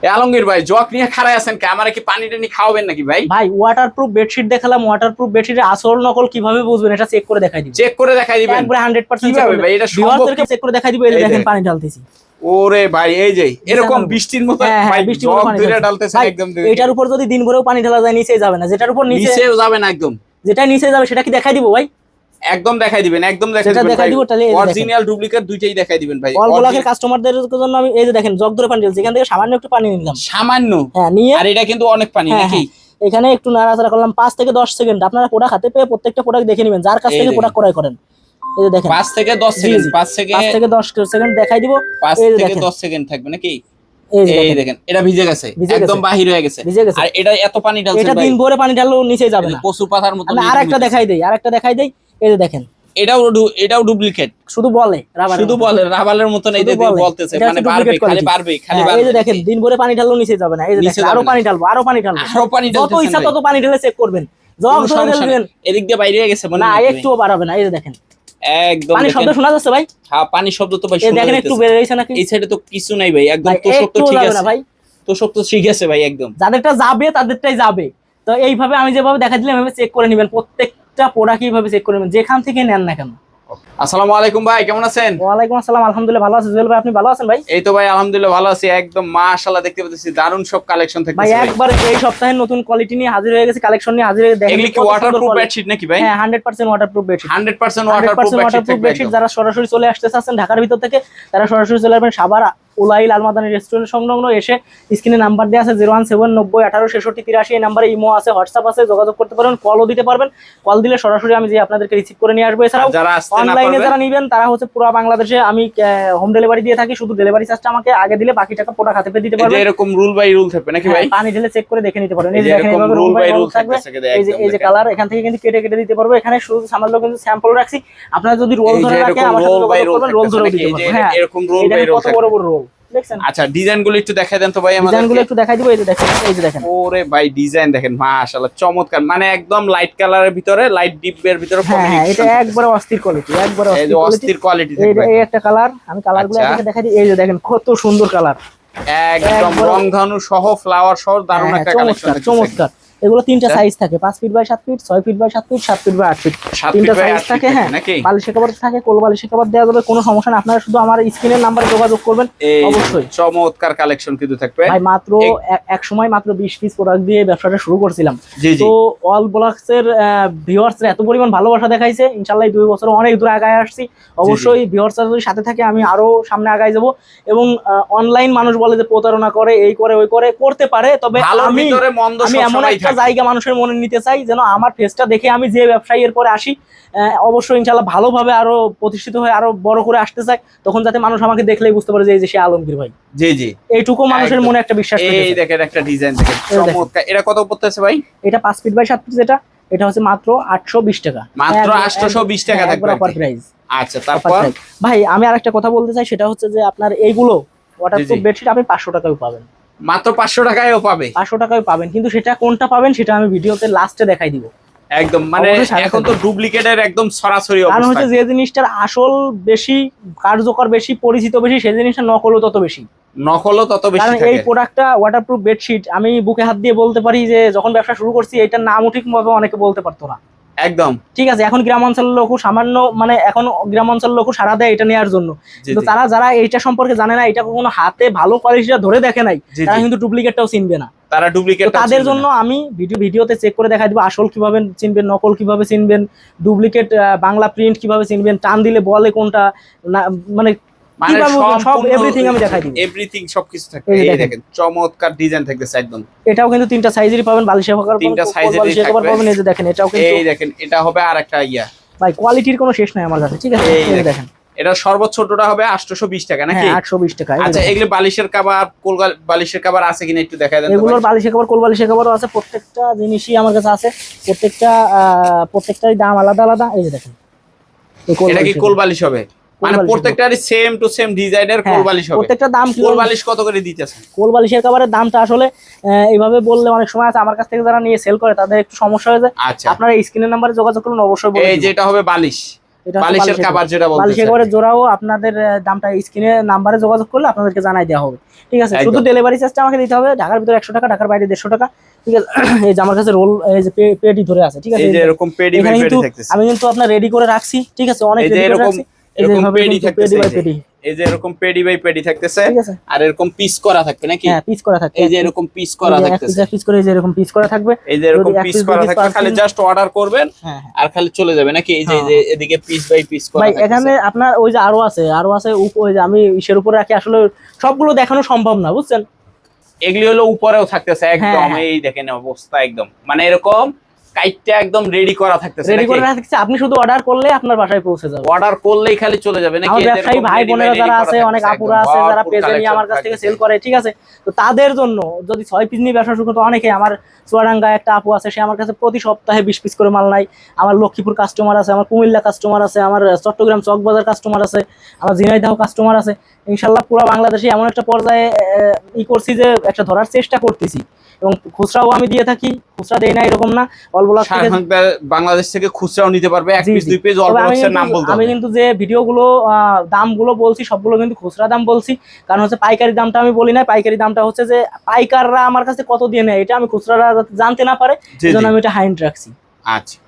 আলমগীর ভাই জগ নিয়ে খাড়ায় আছেন কে? আমারে কি পানি টানি খাওয়াবেন নাকি ভাই? ভাই ওয়াটারপ্রুফ বেডশিট দেখালাম, ওয়াটারপ্রুফ বেডশিটের আসল নকল কিভাবে বুঝবেন এটা চেক করে দেখাই দিব। চেক করে দেখাই দিবেন একবারে 100% কিভাবে ভাই এটা সম্ভব? ভিউয়ারদেরকে চেক করে দেখাই দিব। এই যে দেখেন পানি ঢালতেছি। ওরে ভাই এই যে এরকম বৃষ্টির মতো ভাই জগ ধরে ঢালতেছেন একদম। এটার উপর যদি দিন ভরেও পানি ঢালা যায় নিচে যাবে না, যেটার উপর নিচেও যাবে না একদম, যেটা নিচে যাবে সেটা কি দেখাই দিব ভাই? একদম দেখাই দিবেন, একদম দেখাই দিবেন ভাই। অরিজিনাল ডুপ্লিকেট দুইটাই দেখাই দিবেন ভাই। অল ব্লকের কাস্টমারদের জন্য আমি এই যে দেখেন জগ ধরে পানি ঢালছি, এখান থেকে সামান্য একটু পানি নিলাম, সামান্য। হ্যাঁ নিয়ে, আর এটা কিন্তু অনেক পানি নাকি? এখানে একটু নাড়াচাড়া করলাম 5 থেকে 10 সেকেন্ড। আপনারা প্রোডাক্ট হাতে পেয়ে প্রত্যেকটা প্রোডাক্ট দেখে নেবেন যার কাছ থেকে প্রোডাক্ট ক্রয় করেন। এই যে দেখেন 5 থেকে 10 সেকেন্ড, 5 থেকে 10 সেকেন্ড দেখাই দিব। 5 থেকে 10 সেকেন্ড থাকবে নাকি? এই দেখেন এটা ভিজে গেছে, একদম বাহির হয়ে গেছে। আর এটা এত পানি ঢালছে ভাই, এটা দিন ভরে পানি ঢাললেও নিচে যাবে না, কচু পাতার মতো। আমি আরেকটা দেখাই দেই, এই যে দেখেন এটাও ডুপ্লিকেট, শুধু বলে রাবারের মতো এই যে বলতেছে, মানে বাড়বে খালি এই যে দেখেন দিন ভরে পানি ঢাললেও নিচে যাবে না। এই যে দেখেন আরো পানি ঢালবো, যত ইচ্ছা তত পানি ঢেলে চেক করবেন। জগ ধরে ঢেলবেন, এদিক দিয়ে বাইরে হয়ে গেছে মনে না একটুও বাড়াবে না। এই যে দেখেন একদম পানি শব্দ শোনা যাচ্ছে ভাই? হ্যাঁ পানি শব্দ তো ভাই শোনা যাচ্ছে। দেখেন একটু বেড়ে গেছে নাকি? এই সাইডে তো কিছু নাই ভাই, একদম তোষক তো ঠিক আছে ভাই, তোষক তো ঠিক আছে ভাই একদম। যাদেরটা যাবে তাদেরটাই যাবে। তো এইভাবে আমি যেভাবে দেখা দিলাম এভাবে চেক করে নেবেন, প্রত্যেকটা প্রোডাক্ট এইভাবে চেক করে নেবেন যেখান থেকে নেন না কেন। আসসালামু আলাইকুম ভাই, কেমন আছেন? ওয়ালাইকুম আসসালাম, আলহামদুলিল্লাহ ভালো আছি। জুয়েল ভাই আপনি ভালো আছেন ভাই? এই তো ভাই আলহামদুলিল্লাহ ভালো আছি একদম। মাশাআল্লাহ দেখতে পাচ্ছি দারুন সব কালেকশন থাকতেছে ভাই। একবার এই সপ্তাহে নতুন কোয়ালিটি নিয়ে হাজির হয়ে গেছে, কালেকশন নিয়ে হাজির হয়ে দেখেন। এগুলি কি ওয়াটারপ্রুফ বেডশিট নাকি ভাই? হ্যাঁ 100% ওয়াটারপ্রুফ বেডশিট, 100% ওয়াটারপ্রুফ বেডশিট। যারা সরাসরি চলে আসতে চাচ্ছেন ঢাকার ভিতর থেকে তারা সরাসরি চলে আসবেন সাভার উলাইল আলমাদানি রেস্টুরেন্ট সংলগ্ন। এসে স্ক্রিনে নাম্বার দেওয়া আছে 01790186683। এই নাম্বারে ইমো আছে, হোয়াটসঅ্যাপ আছে, যোগাযোগ করতে পারবেন, কলও দিতে পারবেন। কল দিলে সরাসরি আমি যে আপনাদেরকে রিসিভ করে নিয়ে আসবো। এছাড়াও অনলাইনে যারা নেবেন তারা হচ্ছে পুরো বাংলাদেশে আমি হোম ডেলিভারি দিয়ে থাকি। শুধু ডেলিভারি চার্জটা আমাকে আগে দিলে বাকি টাকা প্রোডাক্ট হাতে পেয়ে দিতে পারবেন। এরকম রুল বাই রুল থাকবে নাকি ভাই? পানি ঢেলে চেক করে দেখে নিতে পারবেন। এই যে দেখেন এইভাবে রুল বাই রুল থাকবে। এই যে কালার এখান থেকে কিন্তু কেটে দিতে পারবো। এখানে শুধু সামান্য কিন্তু স্যাম্পল রাখছি, আপনারা যদি রোল ধরে রাখেন আমার সাথে যোগাযোগ করবেন, রোল ধরে দিতে পারবো। হ্যাঁ এরকম রোল বাই রোল কত বড় বড় রোল দেখছেন। আচ্ছা ডিজাইনগুলো একটু দেখাই দেন তো ভাই আমাদের। ডিজাইনগুলো একটু দেখাই দিব। এই যে দেখেন ওরে ভাই ডিজাইন দেখেন মাশাআল্লাহ চমৎকার, মানে একদম লাইট কালারের ভিতরে লাইট ডিপের ভিতরে কম্বিনেশন। হ্যাঁ এটা একবারে অস্থির কোয়ালিটি, একবারে অস্থির কোয়ালিটি। এই একটা কালার, আমি কালারগুলো আপনাকে দেখাই দিই। এই যে দেখেন কত সুন্দর কালার, একদম রংধনু সহ ফ্লাওয়ার সহ দারুণ একটা কালেকশন, চমৎকার। এগুলো তিনটা সাইজ থাকে, 5 feet by 7 feet, 6 feet by 7 feet, 7 feet by 8 feet, তিনটা সাইজ থাকে। হ্যাঁ বালিশের কভার থাকে, কোল বালিশের কভার দেওয়া যাবে, কোনো সমস্যা না। আপনারা শুধু আমার স্ক্রিনের নাম্বারে যোগাযোগ করবেন। অবশ্যই চমৎকার কালেকশন কিন্তু থাকবে ভাই। মাত্র এক সময় মাত্র 20 পিস প্রোডাক্ট দিয়ে ব্যবসাটা শুরু করছিলাম। তো অল ব্লগসের ভিউয়ার্সরা এত পরিমাণ ভালোবাসা দেখাইছে, ইনশাআল্লাহ 2 বছর অনেক দূর আগায় আসছি। অবশ্যই ভিউয়ার্সরা যদি সাথে থাকে আমি আরো সামনে আগায় যাব। এবং অনলাইন মানুষ বলে যে প্রতারণা করে, এই করে ওই করে, করতে পারে, তবে আমি এমন একটা জায়গা মানুষের মনে নিতে চাই যেন আমার ফেসটা দেখে আমি যে ব্যবসায়ী এর পরে আসি অবশ্যই ইনশাআল্লাহ ভালোভাবে আরো প্রতিষ্ঠিত হয়ে আরো বড় করে আসতে চাই। তখন যাতে মানুষ আমাকে দেখলেই বুঝতে পারে যে এই যে সে আলমগীর ভাই। জি জি এইটুকু মানুষের মনে একটা বিশ্বাস। এই দেখেন একটা ডিজাইন দেখেন চমৎকার। এটা কত পড়তেছে ভাই? এটা 5 ফিট বাই 7 ফিট, এটা হচ্ছে মাত্র 820 টাকা। মাত্র 820 টাকা থাকবে অফার প্রাইস। আচ্ছা তারপর ভাই আমি আরেকটা কথা বলতে চাই, সেটা হচ্ছে যে আপনার এইগুলো ওয়াটারপ্রুফ বেডশিট আপনি 500 টাকায় পাবেন। মাত্র 500 টাকায়ও পাবে? 500 টাকায় পাবেন, কিন্তু সেটা কোনটা পাবেন সেটা আমি ভিডিওতে লাস্টে দেখাই দিব একদম। মানে এখন তো ডুপ্লিকেটের একদম সরাসরি অবস্থা। কারণ হচ্ছে যে জিনিসটার আসল বেশি, কার্যকর বেশি, পরিচিত বেশি, সেই জিনিসটা নকলও তত বেশি। কারণ এই প্রোডাক্টটা ওয়াটারপ্রুফ বেডশিট আমি বুকে হাত দিয়ে বলতে পারি যে যখন ব্যবসা শুরু করছি এটার নামও ঠিকভাবে অনেকে বলতে পারতো না। একদম ঠিক আছে, এখন গ্রাম অঞ্চলের লোক সামান্য, মানে এখন গ্রাম অঞ্চলের লোক সারা দেয় এটা নেওয়ার জন্য, কিন্তু তারা যারা এইটা সম্পর্কে জানে না, এটা কখনো হাতে ভালো কোয়ালিটিটা ধরে দেখে নাই, তারা কিন্তু ডুপ্লিকেটটাও চিনবে না। তারা ডুপ্লিকেট, তাদের জন্য আমি ভিডিওতে চেক করে দেখাই দিব আসল কিভাবে চিনবেন, নকল কিভাবে চিনবেন, ডুপ্লিকেট বাংলা প্রিন্ট কিভাবে চিনবেন, টান দিলে বলে কোনটা না, মানে সব এভরিথিং আমি দেখাই দিব। এভরিথিং সবকিছু থাকবে। এই দেখেন চমৎকার ডিজাইন থাকতেছে একদম। এটাও কিন্তু তিনটা সাইজেরই পাবেন, বালিশের কভার পাবেন, তিনটা সাইজেরই পাবেন। এই যে দেখেন এটাও কিন্তু, এই দেখেন এটা হবে আরেকটা ইয়া ভাই, কোয়ালিটির কোনো শেষ নাই আমার কাছে। ঠিক আছে, এই দেখেন এটা সর্বোচ্চ ছোটটা হবে 820 টাকা নাকি? 820 টাকা। আচ্ছা এগুলো বালিশের কভার, কোল বালিশের কভার আছে কিনা একটু দেখায় দেন। এগুলোর বালিশের কভার, কোল বালিশের কভারও আছে, প্রত্যেকটা জিনিসই আমার কাছে আছে। প্রত্যেকটারই দাম আলাদা আলাদা। এই যে দেখেন এটা কি কোল বালিশ হবে? মানে প্রত্যেকটারই সেম টু সেম ডিজাইনের কোল বালিশ হবে। প্রত্যেকটা দাম কি? কোল বালিশ কত করে দিতেছেন? কোল বালিশের কভারের দামটা আসলে এইভাবে বললে অনেক সময় আছে আমার কাছ থেকে যারা নিয়ে সেল করে তাদের একটু সমস্যা হয়ে যায়। আপনারা স্ক্রিনের নাম্বারে যোগাযোগ করুন, অবশ্যই বলে। এই যেটা হবে বালিশ, এটা বালিশের কভার যেটা বলতেছে, বালিশের কভারের জোড়াও আপনাদের দামটা স্ক্রিনে নাম্বারে যোগাযোগ করলে আপনাদেরকে জানাই দেওয়া হবে। ঠিক আছে, শুধু ডেলিভারি চার্জটা আমাকে দিতে হবে। ঢাকার ভিতরে 100 টাকা, ঢাকার বাইরে 150 টাকা। ঠিক আছে, এই যে আমার কাছে রোল, এই যে পেডি ধরে আছে। ঠিক আছে, এই যে এরকম পেডি থাকতেছে, আমি কিন্তু আপনার রেডি করে রাখছি। ঠিক আছে, অনেক রেডি করে রাখছি। এরকম পেডি থাকতেছে, এই যে এরকম পেডি বাই পেডি থাকতেছে, আর এরকম পিস করা থাকবে নাকি? হ্যাঁ, পিস করা থাকবে। এই যে এরকম পিস করা থাকতেছে, পিস করে এই যে এরকম পিস করা থাকবে, এই যে এরকম পিস করা থাকবে, খালি জাস্ট অর্ডার করবেন আর খালি চলে যাবে নাকি? এই যে এদিকে পিস বাই পিস করা থাকবে। এখানে আপনার ওই যে আরো আছে ওই যে আমি ইসের উপরে রাখি, আসলে সবগুলো দেখানো সম্ভব না, বুঝছেন? এগুলি হলো উপরেও থাকতেছে একদম, এই দেখেন অবস্থা একদম, মানে এরকম কাইটটা একদম রেডি করা থাকতেছে, রেডি করে রাখতেছে। আপনি শুধু অর্ডার করলে আপনার বাসায় পৌঁছে যাবে, অর্ডার করলেই খালি চলে যাবে নাকি? আমাদের ব্যবসায়ী ভাই বোনেরা যারা আছে, অনেক আপুরা আছে যারা পেজে নিয়ে আমার কাছ থেকে সেল করে। ঠিক আছে, তো তাদের জন্য যদি 6 পিস নিয়ে ব্যবসা শুরু করতে, অনেকে, আমার চুয়াডাঙ্গা একটা আপু আছে, সে আমার কাছে প্রতি সপ্তাহে 20 পিস করে মাল নাই। আমার লক্ষ্মীপুর কাস্টমার আছে, আমার কুমিল্লা কাস্টমার আছে, আমার চট্টগ্রাম চকবাজার কাস্টমার আছে, আমার ঝিনাইদহ কাস্টমার আছে। ইনশাল্লাহ পুরো বাংলাদেশে এমন একটা পর্যায়ে করছি যে একটা ধরার চেষ্টা করতেছি, এবং খুচরাও আমি দিয়ে থাকি। খুচরা দেই না এরকম না, অল ব্লক থেকে বাংলাদেশ থেকে খুচরাও নিতে পারবে, এক পিস দুই পিস অল ব্লকের নাম বলতে হবে। আমি কিন্তু যে ভিডিওগুলো দামগুলো বলছি সবগুলো কিন্তু খুচরা দাম বলছি, কারণ হচ্ছে পাইকারি দামটা আমি বলি না। পাইকারি দামটা হচ্ছে যে পাইকাররা আমার কাছে কত দিয়ে নেয় এটা আমি খুচরারা জানতে না পারে, এজন্য আমি এটা হাইন্ড রাখছি। আচ্ছা।